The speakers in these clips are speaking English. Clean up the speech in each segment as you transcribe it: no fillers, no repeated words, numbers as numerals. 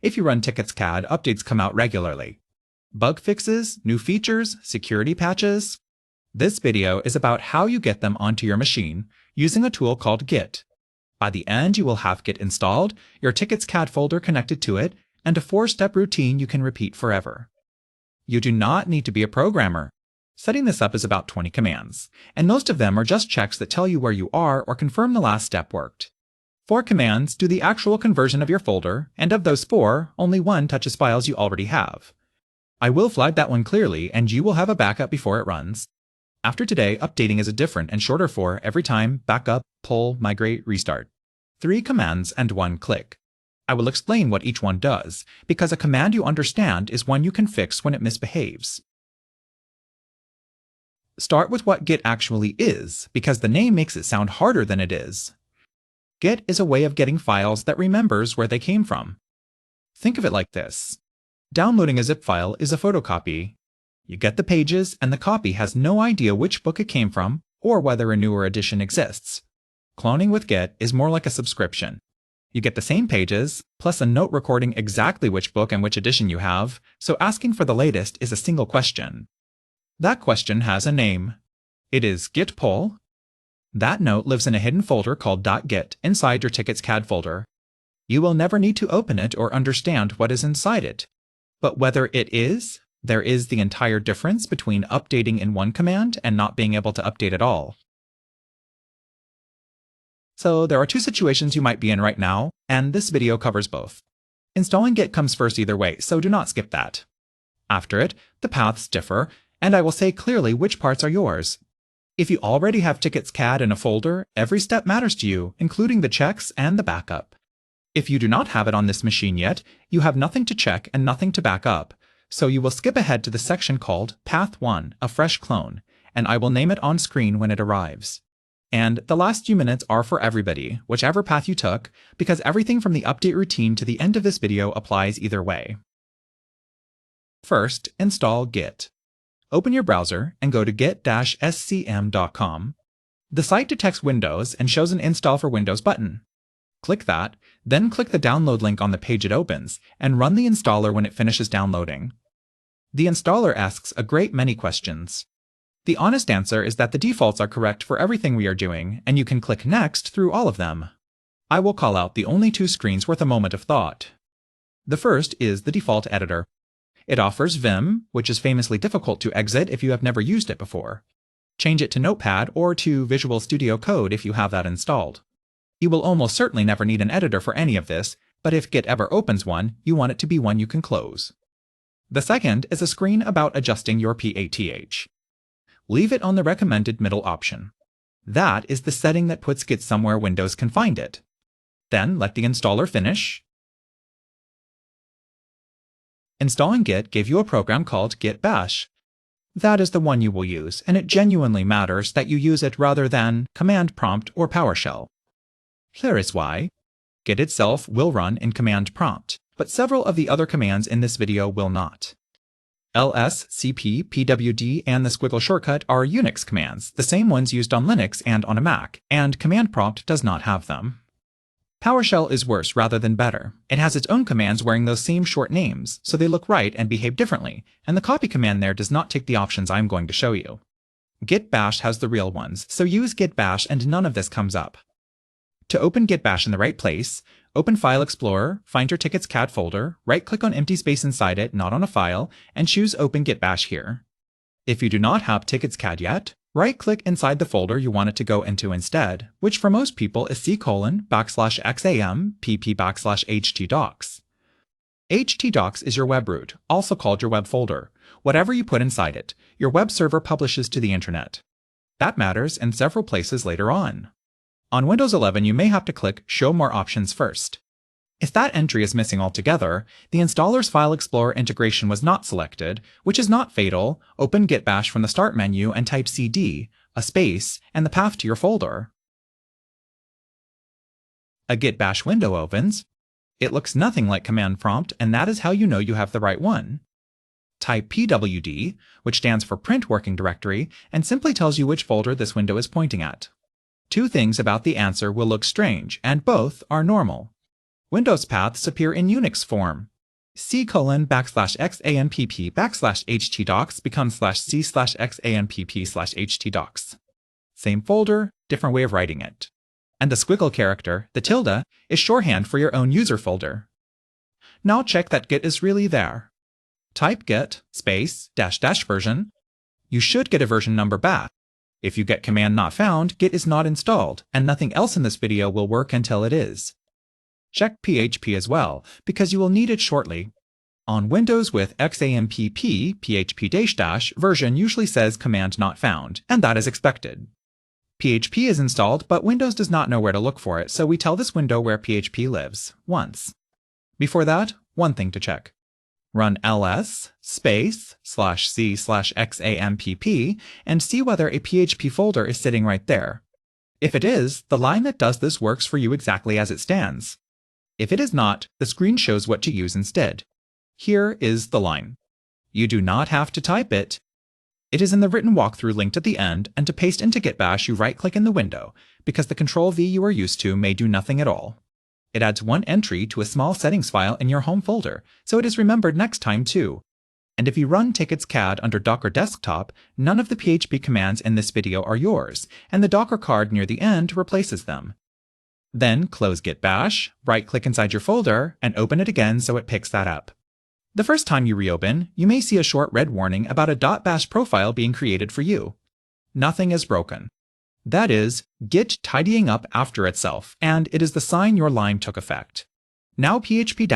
If you run TicketsCAD, updates come out regularly. Bug fixes, new features, security patches. This video is about how you get them onto your machine using a tool called Git. By the end, you will have Git installed, your TicketsCAD folder connected to it, and a 4-step routine you can repeat forever. You do not need to be a programmer. Setting this up is about 20 commands, and most of them are just checks that tell you where you are or confirm the last step worked. 4 commands do the actual conversion of your folder, and of those 4, only 1 touches files you already have. I will flag that one clearly, and you will have a backup before it runs. After today, updating is a different and shorter 4 every time: backup, pull, migrate, restart. 3 commands and 1 click. I will explain what each one does, because a command you understand is one you can fix when it misbehaves. Start with what Git actually is, because the name makes it sound harder than it is. Git is a way of getting files that remembers where they came from. Think of it like this. Downloading a zip file is a photocopy. You get the pages, and the copy has no idea which book it came from or whether a newer edition exists. Cloning with Git is more like a subscription. You get the same pages, plus a note recording exactly which book and which edition you have, so asking for the latest is a single question. That question has a name. It is git pull. That note lives in a hidden folder called .git inside your TicketsCAD folder. You will never need to open it or understand what is inside it. But whether it is, there is the entire difference between updating in one command and not being able to update at all. So there are 2 situations you might be in right now, and this video covers both. Installing Git comes first either way, so do not skip that. After it, the paths differ, and I will say clearly which parts are yours. If you already have TicketsCAD in a folder, every step matters to you, including the checks and the backup. If you do not have it on this machine yet, you have nothing to check and nothing to back up, so you will skip ahead to the section called Path 1, a fresh clone, and I will name it on screen when it arrives. And the last few minutes are for everybody, whichever path you took, because everything from the update routine to the end of this video applies either way. First, install Git. Open your browser and go to git-scm.com. The site detects Windows and shows an Install for Windows button. Click that, then click the download link on the page it opens, and run the installer when it finishes downloading. The installer asks a great many questions. The honest answer is that the defaults are correct for everything we are doing, and you can click Next through all of them. I will call out the only 2 screens worth a moment of thought. The first is the default editor. It offers Vim, which is famously difficult to exit if you have never used it before. Change it to Notepad or to Visual Studio Code if you have that installed. You will almost certainly never need an editor for any of this, but if Git ever opens one, you want it to be one you can close. The second is a screen about adjusting your PATH. Leave it on the recommended middle option. That is the setting that puts Git somewhere Windows can find it. Then let the installer finish. Installing Git gave you a program called Git Bash. That is the one you will use, and it genuinely matters that you use it rather than command prompt or PowerShell. Here is why. Git itself will run in command prompt, but several of the other commands in this video will not. ls, cp, pwd, and the squiggle shortcut are Unix commands, the same ones used on Linux and on a Mac, and command prompt does not have them. PowerShell is worse rather than better. It has its own commands wearing those same short names, so they look right and behave differently, and the copy command there does not tick the options I'm going to show you. Git Bash has the real ones, so use Git Bash and none of this comes up. To open Git Bash in the right place, open File Explorer, find your TicketsCAD folder, right-click on empty space inside it, not on a file, and choose Open Git Bash here. If you do not have TicketsCAD yet, right-click inside the folder you want it to go into instead, which for most people is c:\XAMPP\htdocs. htdocs is your web root, also called your web folder. Whatever you put inside it, your web server publishes to the internet. That matters in several places later on. On Windows 11, you may have to click Show More Options first. If that entry is missing altogether, the installer's File Explorer integration was not selected, which is not fatal. Open Git Bash from the Start menu and type cd, a space, and the path to your folder. A Git Bash window opens. It looks nothing like command prompt, and that is how you know you have the right one. Type pwd, which stands for Print Working Directory, and simply tells you which folder this window is pointing at. 2 things about the answer will look strange, and both are normal. Windows paths appear in Unix form. C:\XAMPP\htdocs becomes /C/XAMPP/htdocs. Same folder, different way of writing it. And the squiggle character, the tilde, is shorthand for your own user folder. Now check that Git is really there. Type git space -- version. You should get a version number back. If you get command not found, Git is not installed, and nothing else in this video will work until it is. Check PHP as well, because you will need it shortly. On Windows with XAMPP, PHP -- version usually says command not found, and that is expected. PHP is installed, but Windows does not know where to look for it, so we tell this window where PHP lives, once. Before that, one thing to check. Run ls space /c/XAMPP and see whether a PHP folder is sitting right there. If it is, the line that does this works for you exactly as it stands. If it is not, the screen shows what to use instead. Here is the line. You do not have to type it. It is in the written walkthrough linked at the end, and to paste into Git Bash you right-click in the window, because the Ctrl-V you are used to may do nothing at all. It adds one entry to a small settings file in your home folder, so it is remembered next time too. And if you run TicketsCAD under Docker Desktop, none of the PHP commands in this video are yours, and the Docker card near the end replaces them. Then close Git Bash, right-click inside your folder, and open it again so it picks that up. The first time you reopen, you may see a short red warning about a .bash profile being created for you. Nothing is broken. That is, Git tidying up after itself, and it is the sign your line took effect. Now PHP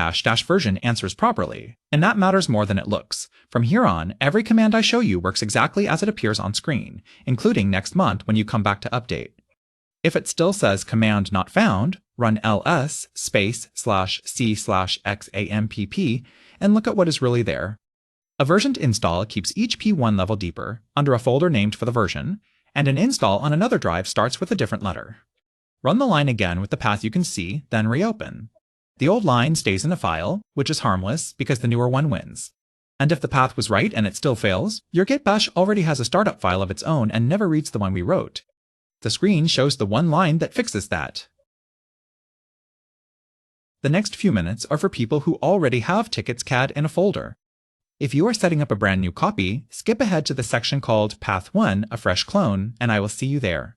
- version answers properly, and that matters more than it looks. From here on, every command I show you works exactly as it appears on screen, including next month when you come back to update. If it still says command not found, run ls space /c/XAMPP and look at what is really there. A versioned install keeps each P1 level deeper, under a folder named for the version, and an install on another drive starts with a different letter. Run the line again with the path you can see, then reopen. The old line stays in a file, which is harmless because the newer one wins. And if the path was right and it still fails, your Git Bash already has a startup file of its own and never reads the one we wrote. The screen shows the one line that fixes that. The next few minutes are for people who already have TicketsCAD in a folder. If you are setting up a brand new copy, skip ahead to the section called Path 1, a fresh clone, and I will see you there.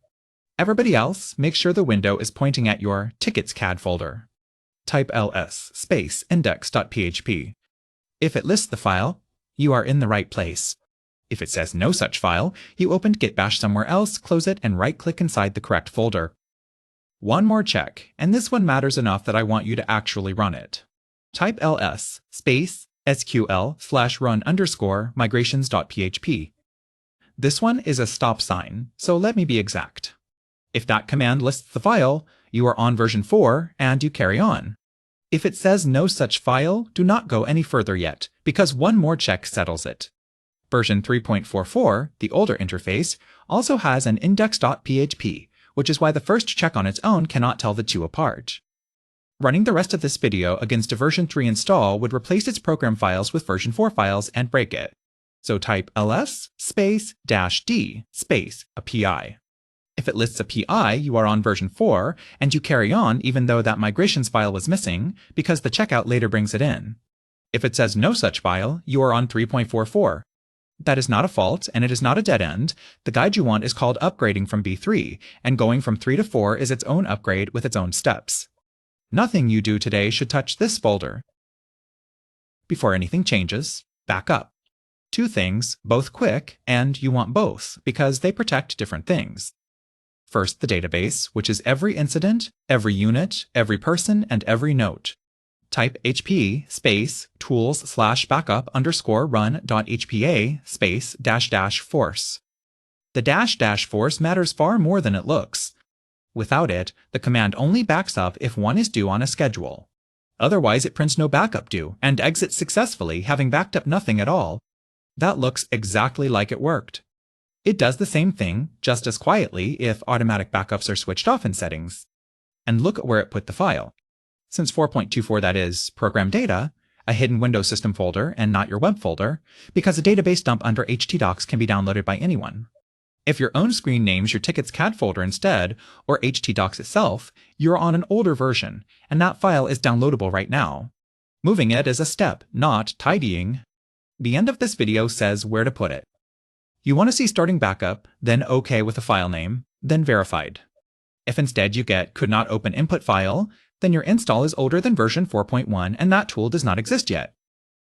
Everybody else, make sure the window is pointing at your TicketsCAD folder. Type ls space index.php. If it lists the file, you are in the right place. If it says no such file, you opened Git Bash somewhere else, close it, and right-click inside the correct folder. One more check, and this one matters enough that I want you to actually run it. Type ls space sql/run_migrations.php. This one is a stop sign, so let me be exact. If that command lists the file, you are on version 4 and you carry on. If it says no such file, do not go any further yet, because one more check settles it. Version 3.44, the older interface, also has an index.php, which is why the first check on its own cannot tell the two apart. Running the rest of this video against a version 3 install would replace its program files with version 4 files and break it. So type ls space -d space a PI. If it lists a PI, you are on version 4, and you carry on even though that migrations file was missing, because the checkout later brings it in. If it says no such file, you are on 3.44. That is not a fault, and it is not a dead end. The guide you want is called upgrading from B3, and going from 3 to 4 is its own upgrade with its own steps. Nothing you do today should touch this folder. Before anything changes, back up. Two things, both quick, and you want both, because they protect different things. First, the database, which is every incident, every unit, every person, and every note. Type hp space tools/backup_run.hpa space -- force. The -- force matters far more than it looks. Without it, the command only backs up if one is due on a schedule. Otherwise, it prints no backup due and exits successfully, having backed up nothing at all. That looks exactly like it worked. It does the same thing, just as quietly, if automatic backups are switched off in settings. And look at where it put the file. Since 4.24 that is program data, a hidden Windows system folder and not your web folder, because a database dump under htdocs can be downloaded by anyone. If your own screen names your TicketsCAD folder instead, or htdocs itself, you're on an older version, and that file is downloadable right now. Moving it is a step, not tidying. The end of this video says where to put it. You want to see starting backup, then OK with the file name, then verified. If instead you get could not open input file, then your install is older than version 4.1 and that tool does not exist yet.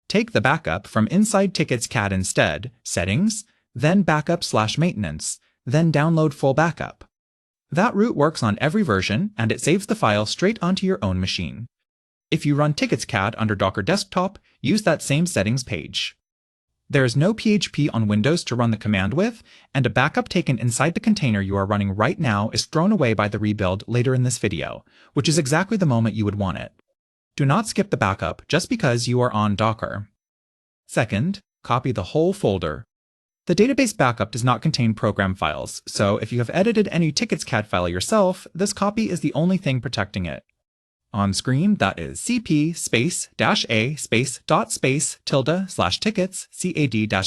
Take the backup from inside TicketsCAD instead, Settings, then Backup/Maintenance, then Download Full Backup. That route works on every version and it saves the file straight onto your own machine. If you run TicketsCAD under Docker Desktop, use that same settings page. There is no PHP on Windows to run the command with, and a backup taken inside the container you are running right now is thrown away by the rebuild later in this video, which is exactly the moment you would want it. Do not skip the backup just because you are on Docker. Second, copy the whole folder. The database backup does not contain program files, so if you have edited any TicketsCAD file yourself, this copy is the only thing protecting it. On screen, that is cp -a /tickets cad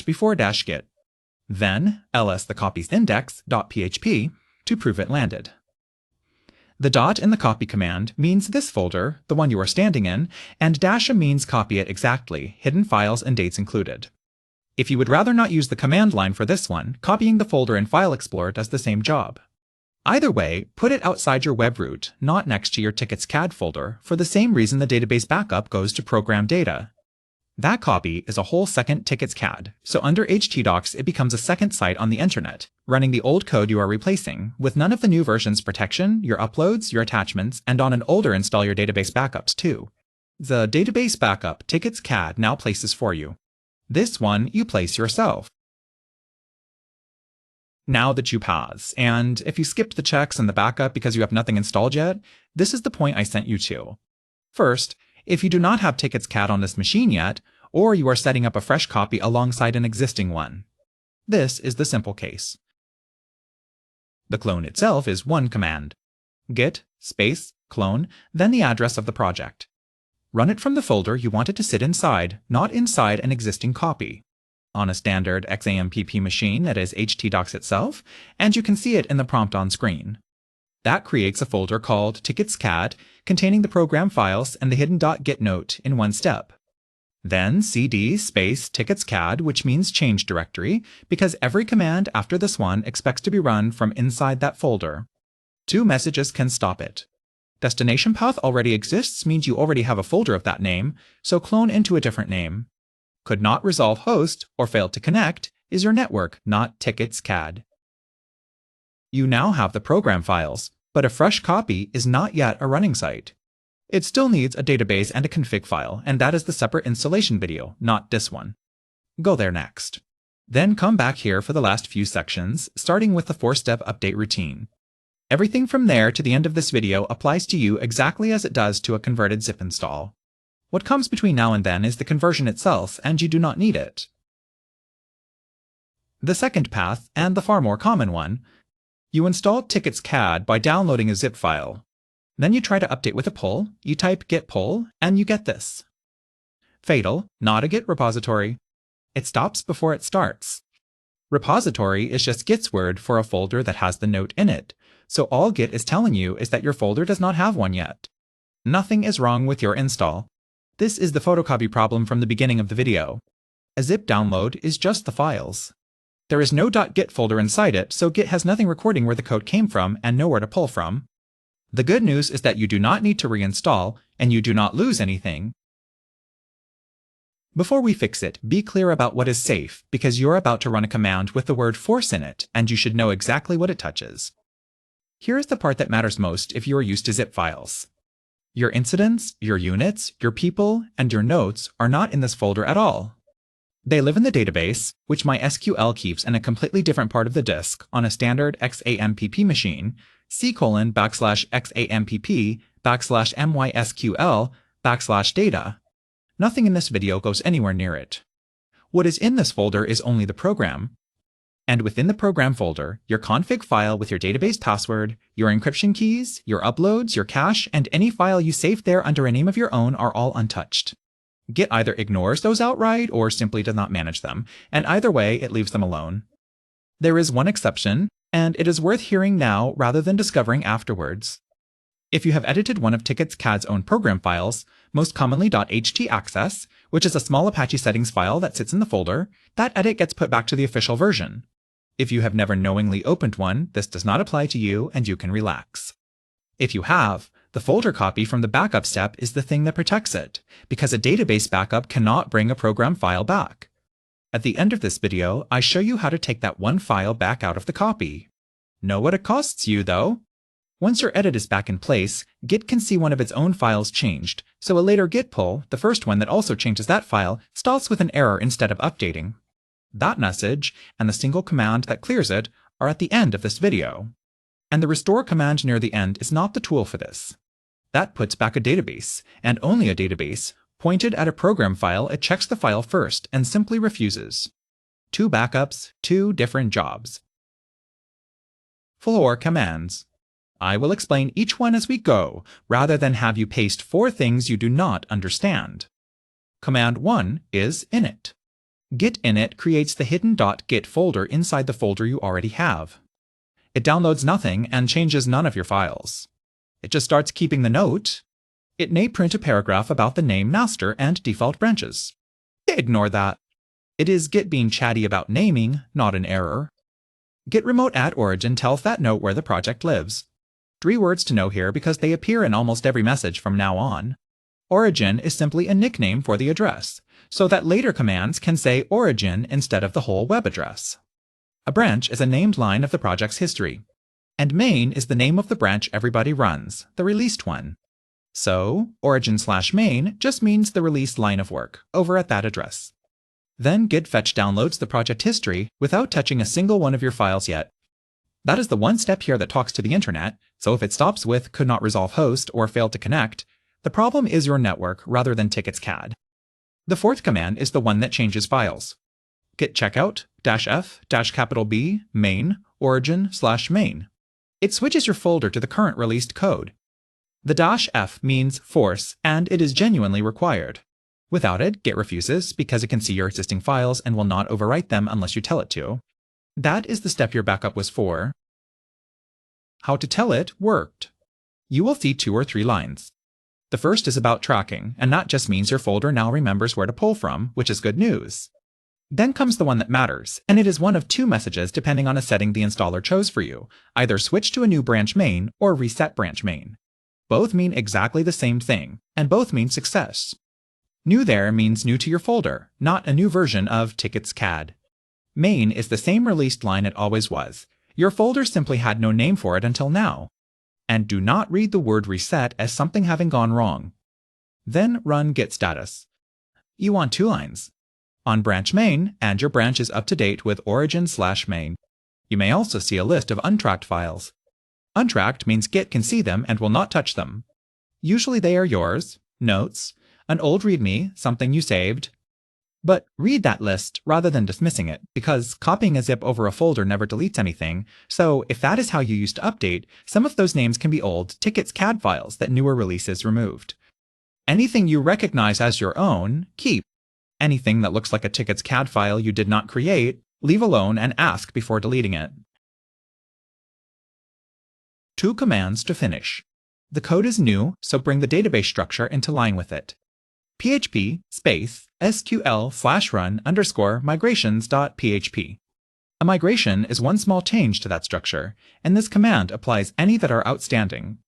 -before -git. Then ls the copy's index.php to prove it landed. The dot in the copy command means this folder, the one you are standing in, and -a means copy it exactly, hidden files and dates included. If you would rather not use the command line for this one, copying the folder in File Explorer does the same job. Either way, put it outside your web root, not next to your TicketsCAD folder, for the same reason the database backup goes to program data. That copy is a whole second TicketsCAD, so under htdocs it becomes a second site on the internet, running the old code you are replacing, with none of the new version's protection, your uploads, your attachments, and on an older install your database backups too. The database backup TicketsCAD now places for you. This one you place yourself. Now that you pass, and if you skipped the checks and the backup because you have nothing installed yet, this is the point I sent you to. First, if you do not have TicketsCAD on this machine yet, or you are setting up a fresh copy alongside an existing one. This is the simple case. The clone itself is one command. Git space clone, then the address of the project. Run it from the folder you want it to sit inside, not inside an existing copy. On a standard XAMPP machine that is htdocs itself, and you can see it in the prompt on screen. That creates a folder called TicketsCAD containing the program files and the hidden .git note in one step. Then cd space TicketsCAD, which means change directory, because every command after this one expects to be run from inside that folder. Two messages can stop it. Destination path already exists means you already have a folder of that name, so clone into a different name. Could not resolve host or failed to connect is your network, not TicketsCAD. You now have the program files, but a fresh copy is not yet a running site. It still needs a database and a config file, and that is the separate installation video, not this one. Go there next. Then come back here for the last few sections, starting with the 4-step update routine. Everything from there to the end of this video applies to you exactly as it does to a converted zip install. What comes between now and then is the conversion itself, and you do not need it. The second path, and the far more common one, you install TicketsCAD by downloading a zip file. Then you try to update with a pull, you type git pull, and you get this. Fatal, not a Git repository. It stops before it starts. Repository is just Git's word for a folder that has the note in it, so all Git is telling you is that your folder does not have one yet. Nothing is wrong with your install. This is the photocopy problem from the beginning of the video. A zip download is just the files. There is no .git folder inside it, so Git has nothing recording where the code came from and nowhere to pull from. The good news is that you do not need to reinstall, and you do not lose anything. Before we fix it, be clear about what is safe, because you're about to run a command with the word force in it, and you should know exactly what it touches. Here is the part that matters most if you are used to zip files. Your incidents, your units, your people, and your notes are not in this folder at all. They live in the database, which MySQL keeps in a completely different part of the disk on a standard XAMPP machine, c:\XAMPP /MySQL /data. Nothing in this video goes anywhere near it. What is in this folder is only the program. And within the program folder, your config file with your database password, your encryption keys, your uploads, your cache, and any file you saved there under a name of your own are all untouched. Git either ignores those outright or simply does not manage them, and either way, it leaves them alone. There is one exception, and it is worth hearing now rather than discovering afterwards. If you have edited one of TicketsCAD's own program files, most commonly .htaccess, which is a small Apache settings file that sits in the folder, that edit gets put back to the official version. If you have never knowingly opened one, this does not apply to you and you can relax. If you have, the folder copy from the backup step is the thing that protects it, because a database backup cannot bring a program file back. At the end of this video, I show you how to take that one file back out of the copy. Know what it costs you, though? Once your edit is back in place, Git can see one of its own files changed, so a later Git pull, the first one that also changes that file, starts with an error instead of updating. That message, and the single command that clears it, are at the end of this video. And the restore command near the end is not the tool for this. That puts back a database, and only a database, pointed at a program file. It checks the file first and simply refuses. 2 backups, 2 different jobs. Floor commands. I will explain each one as we go, rather than have you paste 4 things you do not understand. Command 1 is init. Git init creates the hidden .git folder inside the folder you already have. It downloads nothing and changes none of your files. It just starts keeping the note. It may print a paragraph about the name master and default branches. Ignore that. It is Git being chatty about naming, not an error. Git remote at origin tells that note where the project lives. 3 words to know here because they appear in almost every message from now on. Origin is simply a nickname for the address, so that later commands can say origin instead of the whole web address. A branch is a named line of the project's history. And main is the name of the branch everybody runs, the released one. So, origin/main just means the released line of work, over at that address. Then Git fetch downloads the project history without touching a single one of your files yet. That is the one step here that talks to the internet, so if it stops with could not resolve host or failed to connect, the problem is your network rather than TicketsCAD. The 4th command is the one that changes files. Git checkout -f-B main origin/main. It switches your folder to the current released code. The -f means force, and it is genuinely required. Without it, Git refuses because it can see your existing files and will not overwrite them unless you tell it to. That is the step your backup was for. How to tell it worked. You will see 2 or 3 lines. The first is about tracking, and that just means your folder now remembers where to pull from, which is good news. Then comes the one that matters, and it is one of 2 messages depending on a setting the installer chose for you, either switch to a new branch main or reset branch main. Both mean exactly the same thing, and both mean success. New there means new to your folder, not a new version of TicketsCAD. Main is the same released line it always was. Your folder simply had no name for it until now. And do not read the word reset as something having gone wrong. Then run git status. You want 2 lines. On branch main, and your branch is up to date with origin/main. You may also see a list of untracked files. Untracked means Git can see them and will not touch them. Usually they are yours, notes, an old README, something you saved. But read that list rather than dismissing it, because copying a zip over a folder never deletes anything, so if that is how you used to update, some of those names can be old TicketsCAD files that newer releases removed. Anything you recognize as your own, keep. Anything that looks like a TicketsCAD file you did not create, leave alone and ask before deleting it. 2 commands to finish. The code is new, so bring the database structure into line with it. PHP space SQL/run_migrations.php. A migration is one small change to that structure, and this command applies any that are outstanding.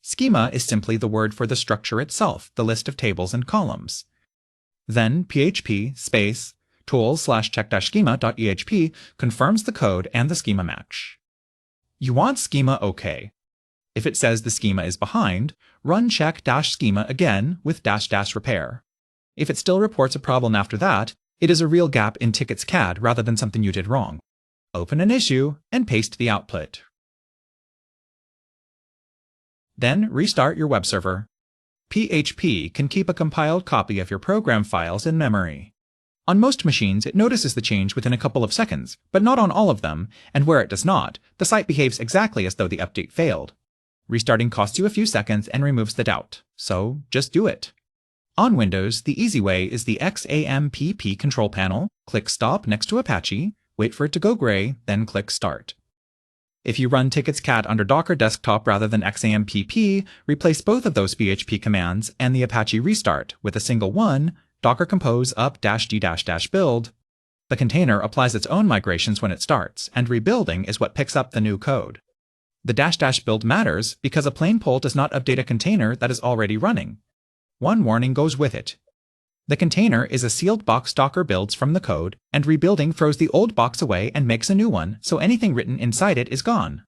Schema is simply the word for the structure itself, the list of tables and columns. Then PHP space tools/check-schema.ehp confirms the code and the schema match. You want schema OK. If it says the schema is behind, run check-schema again with --repair. If it still reports a problem after that, it is a real gap in TicketsCAD rather than something you did wrong. Open an issue and paste the output. Then restart your web server. PHP can keep a compiled copy of your program files in memory. On most machines, it notices the change within a couple of seconds, but not on all of them, and where it does not, the site behaves exactly as though the update failed. Restarting costs you a few seconds and removes the doubt, so just do it. On Windows, the easy way is the XAMPP control panel, click Stop next to Apache, Wait for it to go gray, then click Start. If you run TicketsCAD under Docker Desktop rather than XAMPP, replace both of those PHP commands and the Apache restart with a single one, docker compose up-d-build. The container applies its own migrations when it starts, and rebuilding is what picks up the new code. The --build matters because a plain poll does not update a container that is already running. One warning goes with it. The container is a sealed box Docker builds from the code, and rebuilding throws the old box away and makes a new one, so anything written inside it is gone.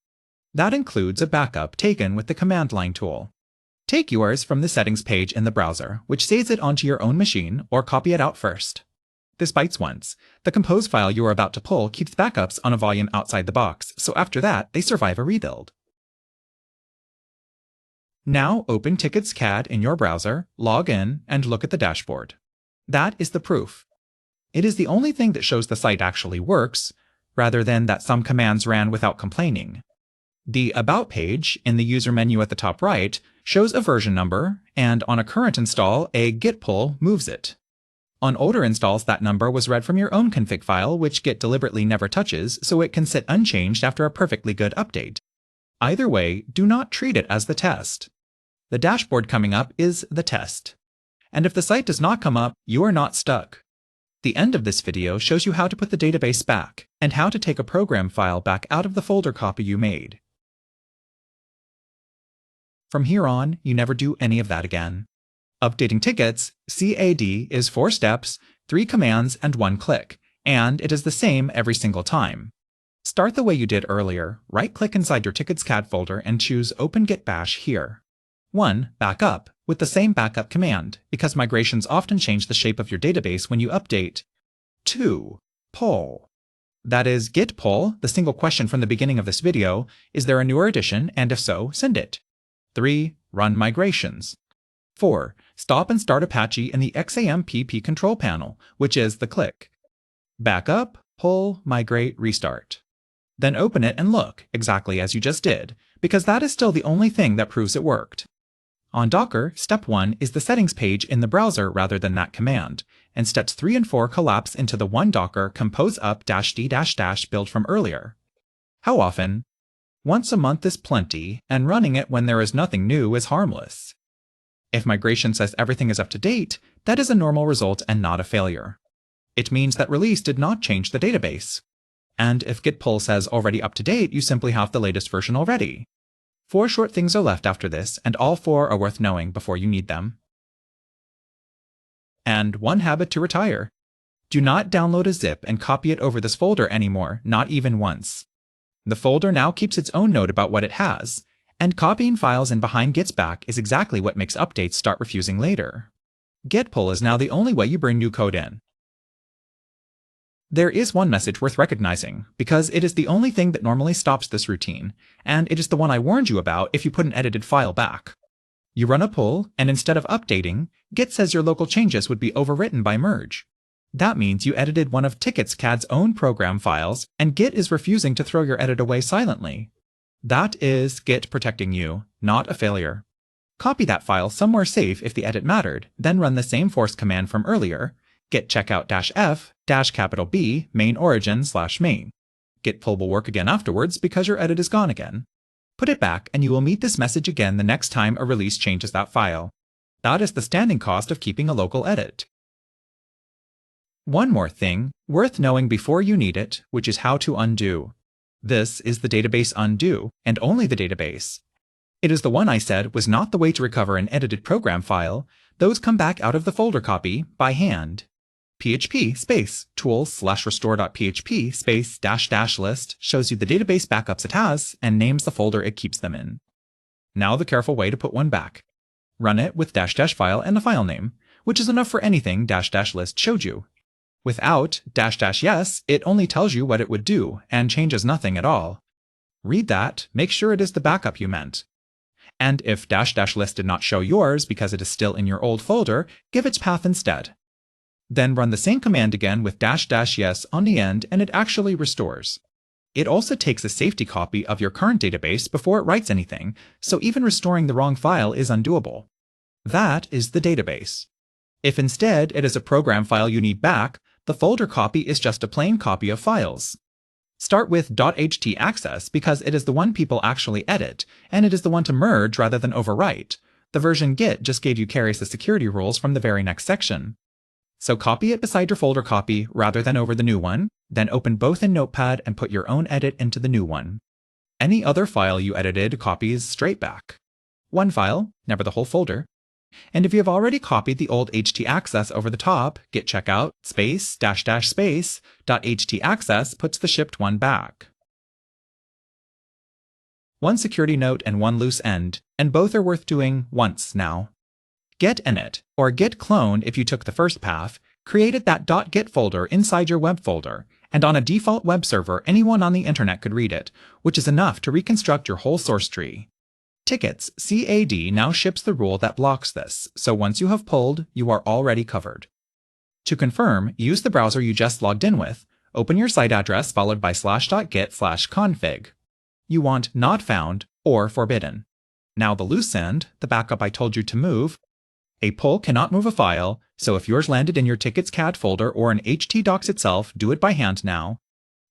That includes a backup taken with the command line tool. Take yours from the settings page in the browser, which saves it onto your own machine, or copy it out first. This bites once. The compose file you are about to pull keeps backups on a volume outside the box, so after that, they survive a rebuild. Now open TicketsCAD in your browser, log in, and look at the dashboard. That is the proof. It is the only thing that shows the site actually works, rather than that some commands ran without complaining. The About page, in the user menu at the top right, shows a version number, and on a current install, a git pull moves it. On older installs, that number was read from your own config file, which Git deliberately never touches, so it can sit unchanged after a perfectly good update. Either way, do not treat it as the test. The dashboard coming up is the test. And if the site does not come up, you are not stuck. The end of this video shows you how to put the database back, and how to take a program file back out of the folder copy you made. From here on, you never do any of that again. Updating tickets, CAD, is 4 steps, 3 commands, and 1 click, and it is the same every single time. Start the way you did earlier, right-click inside your TicketsCAD folder and choose Open Git Bash here. 1. Backup, with the same backup command, because migrations often change the shape of your database when you update. 2. Pull. That is, git pull, the single question from the beginning of this video, is there a newer edition, and if so, send it. 3. Run migrations. 4. Stop and start Apache in the XAMPP control panel, which is the click. Backup, pull, migrate, restart. Then open it and look, exactly as you just did, because that is still the only thing that proves it worked. On Docker, step 1 is the settings page in the browser rather than that command, and steps 3 and 4 collapse into the one Docker compose up-d build from earlier. How often? Once a month is plenty, and running it when there is nothing new is harmless. If migration says everything is up to date, that is a normal result and not a failure. It means that release did not change the database. And if git pull says already up to date, you simply have the latest version already. 4 short things are left after this, and all 4 are worth knowing before you need them. And 1 habit to retire. Do not download a zip and copy it over this folder anymore, not even once. The folder now keeps its own note about what it has, and copying files in behind Git's back is exactly what makes updates start refusing later. Git pull is now the only way you bring new code in. There is one message worth recognizing, because it is the only thing that normally stops this routine, and it is the one I warned you about if you put an edited file back. You run a pull, and instead of updating, Git says your local changes would be overwritten by merge. That means you edited one of TicketsCAD's own program files, and Git is refusing to throw your edit away silently. That is Git protecting you, not a failure. Copy that file somewhere safe if the edit mattered, then run the same force command from earlier, git checkout-f -B main origin/main. Git pull will work again afterwards because your edit is gone again. Put it back and you will meet this message again the next time a release changes that file. That is the standing cost of keeping a local edit. One more thing, worth knowing before you need it, which is how to undo. This is the database undo, and only the database. It is the one I said was not the way to recover an edited program file. Those come back out of the folder copy by hand. php space tools/restore.php space -- list shows you the database backups it has and names the folder it keeps them in. Now the careful way to put one back. Run it with -- file and a file name, which is enough for anything -- list showed you. Without -- yes, it only tells you what it would do and changes nothing at all. Read that, make sure it is the backup you meant. And if -- list did not show yours because it is still in your old folder, give its path instead. Then run the same command again with -- yes on the end and it actually restores. It also takes a safety copy of your current database before it writes anything, so even restoring the wrong file is undoable. That is the database. If instead it is a program file you need back, The folder copy is just a plain copy of files. Start with .htaccess because it is the one people actually edit, and it is the one to merge rather than overwrite. The version Git just gave you carries the security rules from the very next section. So copy it beside your folder copy rather than over the new one, then open both in Notepad and put your own edit into the new one. Any other file you edited copies straight back. One file, never the whole folder. And if you have already copied the old htaccess over the top, git checkout space -- space .htaccess puts the shipped one back. One security note and one loose end, and both are worth doing once now. Get init, or git clone if you took the first path, created that .git folder inside your web folder, and on a default web server anyone on the internet could read it, which is enough to reconstruct your whole source tree. TicketsCAD now ships the rule that blocks this, so once you have pulled, you are already covered. To confirm, use the browser you just logged in with, open your site address followed by /.git/config. You want not found or forbidden. Now the loose end, the backup I told you to move. A pull cannot move a file, so if yours landed in your TicketsCAD folder or in htdocs itself, do it by hand now.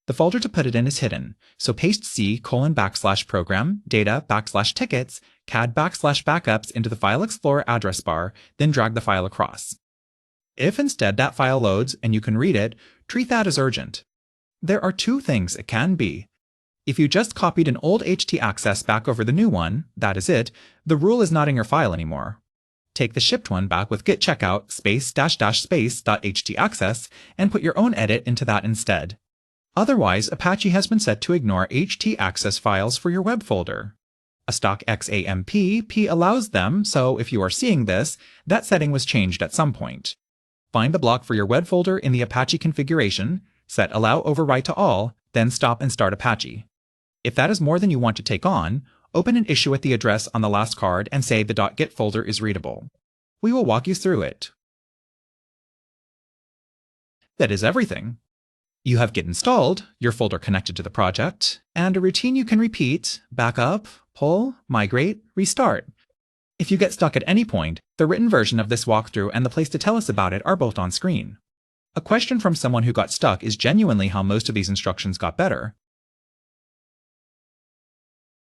The folder to put it in is hidden, so paste C:\program data \tickets CAD \backups into the File Explorer address bar, then drag the file across. If instead that file loads and you can read it, treat that as urgent. There are two things it can be. If you just copied an old htaccess back over the new one, that is it, the rule is not in your file anymore. Take the shipped one back with git checkout space -- space .htaccess and put your own edit into that instead. Otherwise, Apache has been set to ignore htaccess files for your web folder. A stock XAMPP allows them, so if you are seeing this, that setting was changed at some point. Find the block for your web folder in the Apache configuration, set Allow Overwrite to All, then stop and start Apache. If that is more than you want to take on, open an issue at the address on the last card and say the .git folder is readable. We will walk you through it. That is everything. You have Git installed, your folder connected to the project, and a routine you can repeat, backup, pull, migrate, restart. If you get stuck at any point, the written version of this walkthrough and the place to tell us about it are both on screen. A question from someone who got stuck is genuinely how most of these instructions got better.